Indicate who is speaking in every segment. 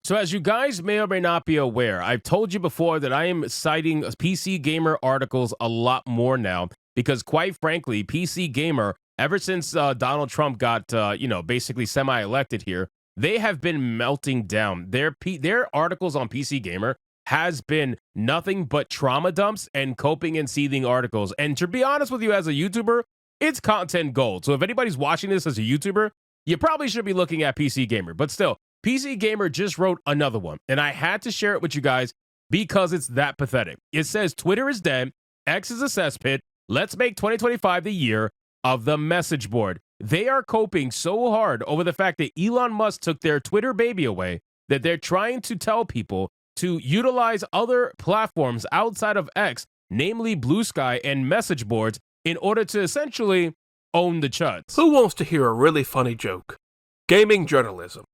Speaker 1: So as you guys may or may not be aware, I've told you before that I am citing PC Gamer articles a lot more now because quite frankly, PC Gamer, ever since Donald Trump got, basically semi-elected here, they have been melting down. Their articles on PC Gamer has been nothing but trauma dumps and coping and seething articles. And to be honest with you, as a YouTuber, it's content gold. So if anybody's watching this as a YouTuber, you probably should be looking at PC Gamer. But still, PC Gamer just wrote another one, and I had to share it with you guys because it's that pathetic. It says, Twitter is dead, X is a cesspit, let's make 2025 the year of the message board. They are coping so hard over the fact that Elon Musk took their Twitter baby away that they're trying to tell people to utilize other platforms outside of X, namely Blue Sky and message boards, in order to essentially own the chuds.
Speaker 2: Who wants to hear a really funny joke? Gaming journalism.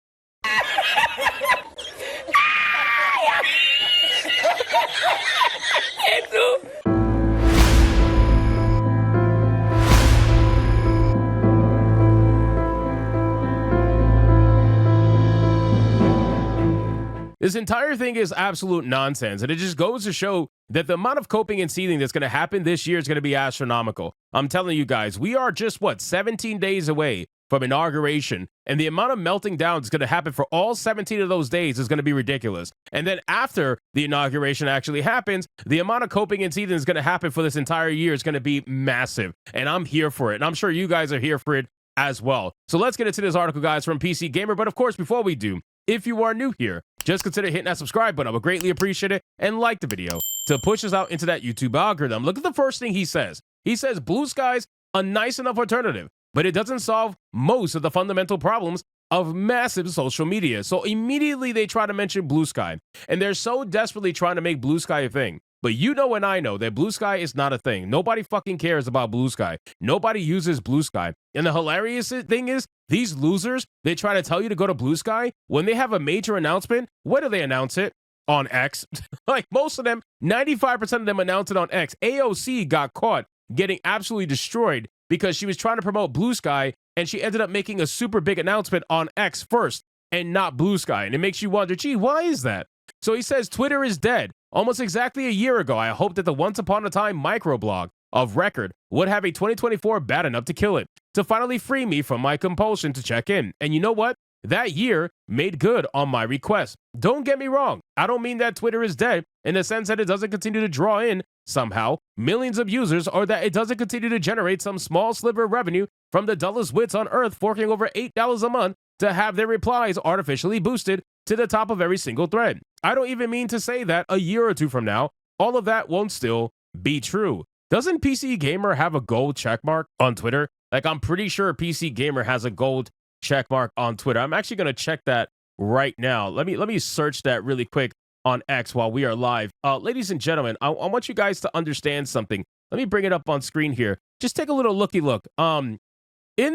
Speaker 1: This entire thing is absolute nonsense, and it just goes to show that the amount of coping and seething that's going to happen this year is going to be astronomical. I'm telling you guys, we are just, 17 days away from inauguration, and the amount of melting down that's going to happen for all 17 of those days is going to be ridiculous. And then after the inauguration actually happens, the amount of coping and seething that's going to happen for this entire year is going to be massive, and I'm here for it, and I'm sure you guys are here for it as well. So let's get into this article, guys, from PC Gamer. But of course, before we do, if you are new here, just consider hitting that subscribe button. I would greatly appreciate it, and like the video to push us out into that YouTube algorithm. Look at the first thing he says. He says Blue Sky's a nice enough alternative, but it doesn't solve most of the fundamental problems of massive social media. So immediately they try to mention Blue Sky, and they're so desperately trying to make Blue Sky a thing. But you know and I know that Blue Sky is not a thing. Nobody fucking cares about Blue Sky. Nobody uses Blue Sky. And the hilarious thing is, these losers, they try to tell you to go to Blue Sky. When they have a major announcement, where do they announce it? On X. Like most of them, 95% of them announce it on X. AOC got caught getting absolutely destroyed because she was trying to promote Blue Sky, and she ended up making a super big announcement on X first and not Blue Sky. And it makes you wonder, gee, why is that? So he says Twitter is dead. Almost exactly a year ago, I hoped that the once upon a time microblog of record would have a 2024 bad enough to kill it, to finally free me from my compulsion to check in. And you know what? That year made good on my request. Don't get me wrong. I don't mean that Twitter is dead in the sense that it doesn't continue to draw in, somehow, millions of users, or that it doesn't continue to generate some small sliver of revenue from the dullest wits on earth forking over $8 a month to have their replies artificially boosted to the top of every single thread. I don't even mean to say that a year or two from now, all of that won't still be true. Doesn't PC Gamer have a gold checkmark on Twitter? Like, I'm pretty sure PC Gamer has a gold checkmark on Twitter. I'm actually going to check that right now. Let me search that really quick on X while we are live. Ladies and gentlemen, I want you guys to understand something. Let me bring it up on screen here. Just take a little looky look. In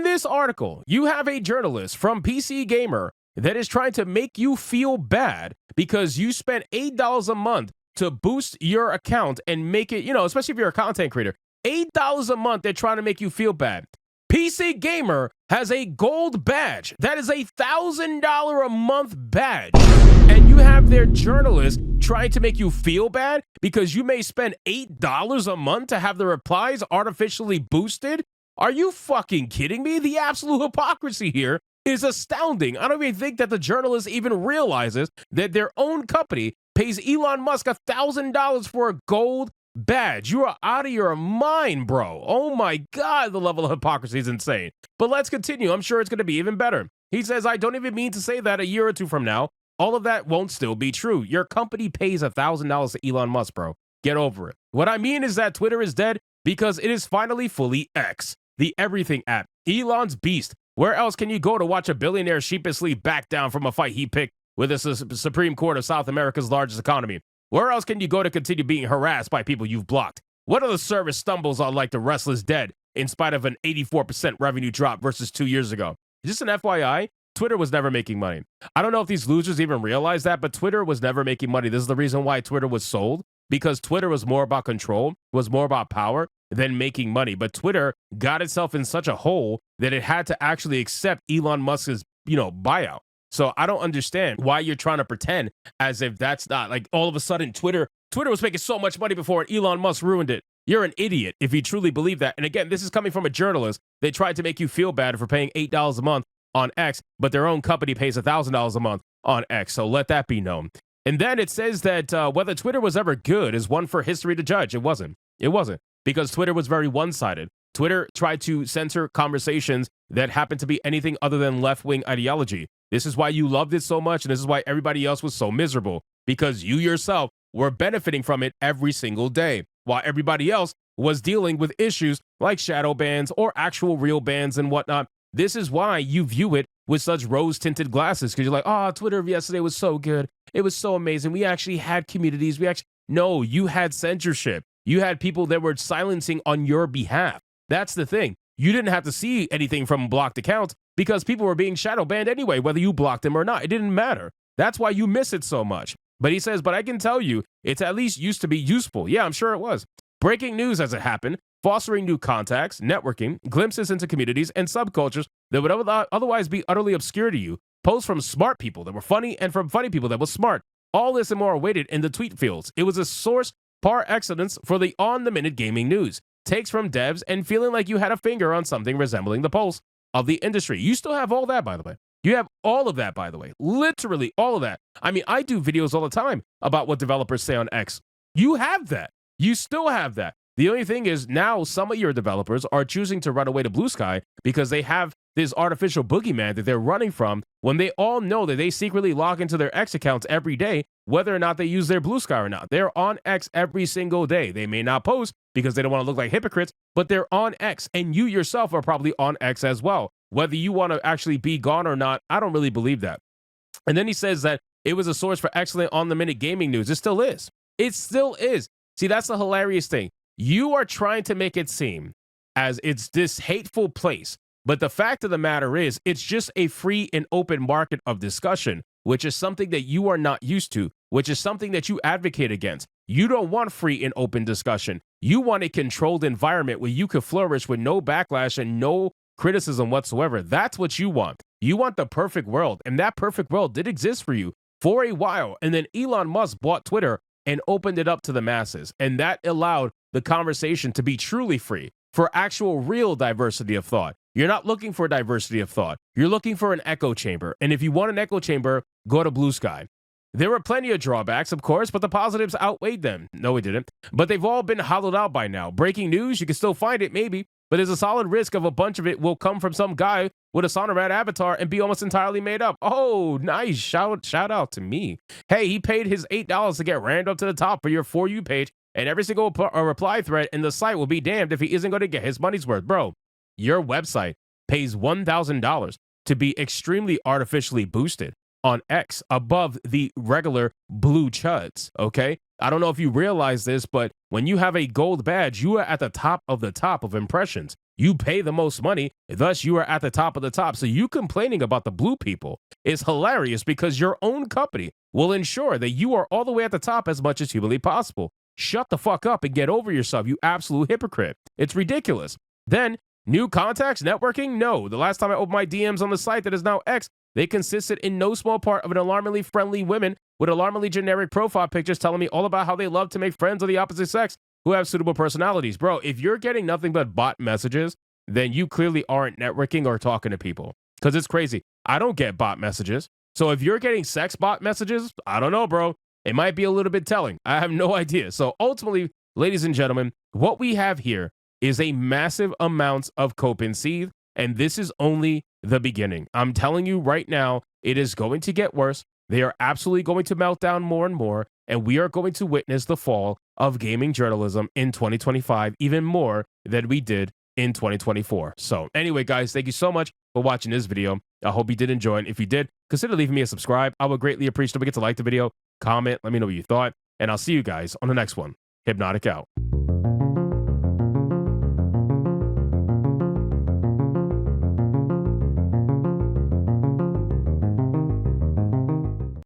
Speaker 1: this article, you have a journalist from PC Gamer that is trying to make you feel bad because you spent $8 a month to boost your account and make it, especially if you're a content creator. $8 a month, they're trying to make you feel bad. PC Gamer has a gold badge. That is $1,000 a month badge. And you have their journalist trying to make you feel bad because you may spend $8 a month to have the replies artificially boosted? Are you fucking kidding me? The absolute hypocrisy here is astounding. I don't even think that the journalist even realizes that their own company pays Elon Musk $1,000 for a gold badge. You are out of your mind, bro. Oh my God, the level of hypocrisy is insane. But let's continue. I'm sure it's going to be even better. He says, I don't even mean to say that a year or two from now, all of that won't still be true. Your company pays $1,000 to Elon Musk, bro. Get over it. What I mean is that Twitter is dead because it is finally fully X, the everything app. Elon's beast. Where else can you go to watch a billionaire sheepishly back down from a fight he picked with the Supreme Court of South America's largest economy? Where else can you go to continue being harassed by people you've blocked? What other service stumbles on like the restless dead in spite of an 84% revenue drop versus 2 years ago? Just an FYI, Twitter was never making money. I don't know if these losers even realize that, but Twitter was never making money. This is the reason why Twitter was sold, because Twitter was more about control, was more about power than making money. But Twitter got itself in such a hole that it had to actually accept Elon Musk's, buyout. So I don't understand why you're trying to pretend as if that's not like all of a sudden Twitter was making so much money before and Elon Musk ruined it. You're an idiot if you truly believe that. And again, this is coming from a journalist. They tried to make you feel bad for paying $8 a month on X, but their own company pays $1,000 a month on X. So let that be known. And then it says that whether Twitter was ever good is one for history to judge. It wasn't. It wasn't, because Twitter was very one-sided. Twitter tried to censor conversations that happened to be anything other than left-wing ideology. This is why you loved it so much, and this is why everybody else was so miserable, because you yourself were benefiting from it every single day, while everybody else was dealing with issues like shadow bans or actual real bans and whatnot. This is why you view it with such rose-tinted glasses, because you're like, oh, Twitter yesterday was so good. It was so amazing. We actually had communities. No, you had censorship. You had people that were silencing on your behalf. That's the thing. You didn't have to see anything from blocked accounts because people were being shadow banned anyway, whether you blocked them or not. It didn't matter. That's why you miss it so much. But he says, but I can tell you, it's at least used to be useful. Yeah, I'm sure it was. Breaking news as it happened, fostering new contacts, networking, glimpses into communities and subcultures that would otherwise be utterly obscure to you. Posts from smart people that were funny and from funny people that were smart. All this and more awaited in the tweet fields. It was a source par excellence for the on-the-minute gaming news. Takes from devs and feeling like you had a finger on something resembling the pulse of the industry. You still have all that, by the way. You have all of that, by the way. Literally all of that. I mean, I do videos all the time about what developers say on X. You have that. You still have that. The only thing is now some of your developers are choosing to run away to Blue Sky because they have this artificial boogeyman that they're running from when they all know that they secretly log into their X accounts every day, whether or not they use their Blue Sky or not. They're on X every single day. They may not post because they don't want to look like hypocrites, but they're on X, and you yourself are probably on X as well. Whether you want to actually be gone or not, I don't really believe that. And then he says that it was a source for excellent on-the-minute gaming news. It still is. It still is. See, that's the hilarious thing. You are trying to make it seem as it's this hateful place, but the fact of the matter is it's just a free and open market of discussion, which is something that you are not used to, which is something that you advocate against. You don't want free and open discussion. You want a controlled environment where you could flourish with no backlash and no criticism whatsoever. That's what you want. You want the perfect world, and that perfect world did exist for you for a while, and then Elon Musk bought Twitter and opened it up to the masses, and that allowed the conversation to be truly free for actual real diversity of thought. You're not looking for diversity of thought. You're looking for an echo chamber, and if you want an echo chamber, go to Blue Sky. There were plenty of drawbacks, of course, but the positives outweighed them. No, it didn't. But they've all been hollowed out by now. Breaking news, you can still find it, maybe, but there's a solid risk of a bunch of it will come from some guy with a Sonorad avatar and be almost entirely made up. Oh, nice. Shout out to me. Hey, he paid his $8 to get rammed up to the top for your For You page, and every single reply thread in the site will be damned if he isn't going to get his money's worth. Bro, your website pays $1,000 to be extremely artificially boosted on X above the regular blue chuds, okay? I don't know if you realize this, but when you have a gold badge, you are at the top of impressions. You pay the most money, thus you are at the top of the top. So you complaining about the blue people is hilarious because your own company will ensure that you are all the way at the top as much as humanly possible. Shut the fuck up and get over yourself, you absolute hypocrite. It's ridiculous. Then, new contacts, networking? No. The last time I opened my DMs on the site that is now X, they consisted in no small part of an alarmingly friendly women with alarmingly generic profile pictures telling me all about how they love to make friends of the opposite sex who have suitable personalities. Bro, if you're getting nothing but bot messages, then you clearly aren't networking or talking to people. Because it's crazy. I don't get bot messages. So if you're getting sex bot messages, I don't know, bro. It might be a little bit telling. I have no idea. So ultimately, ladies and gentlemen, what we have here is a massive amount of cope and seethe, and this is only the beginning. I'm telling you right now, it is going to get worse. They are absolutely going to melt down more and more, and we are going to witness the fall of gaming journalism in 2025 even more than we did in 2024. So anyway, guys, thank you so much for watching this video. I hope you did enjoy it. If you did, consider leaving me a subscribe. I would greatly appreciate it. Don't forget to like the video, comment, let me know what you thought, and I'll see you guys on the next one. Hypnotic out.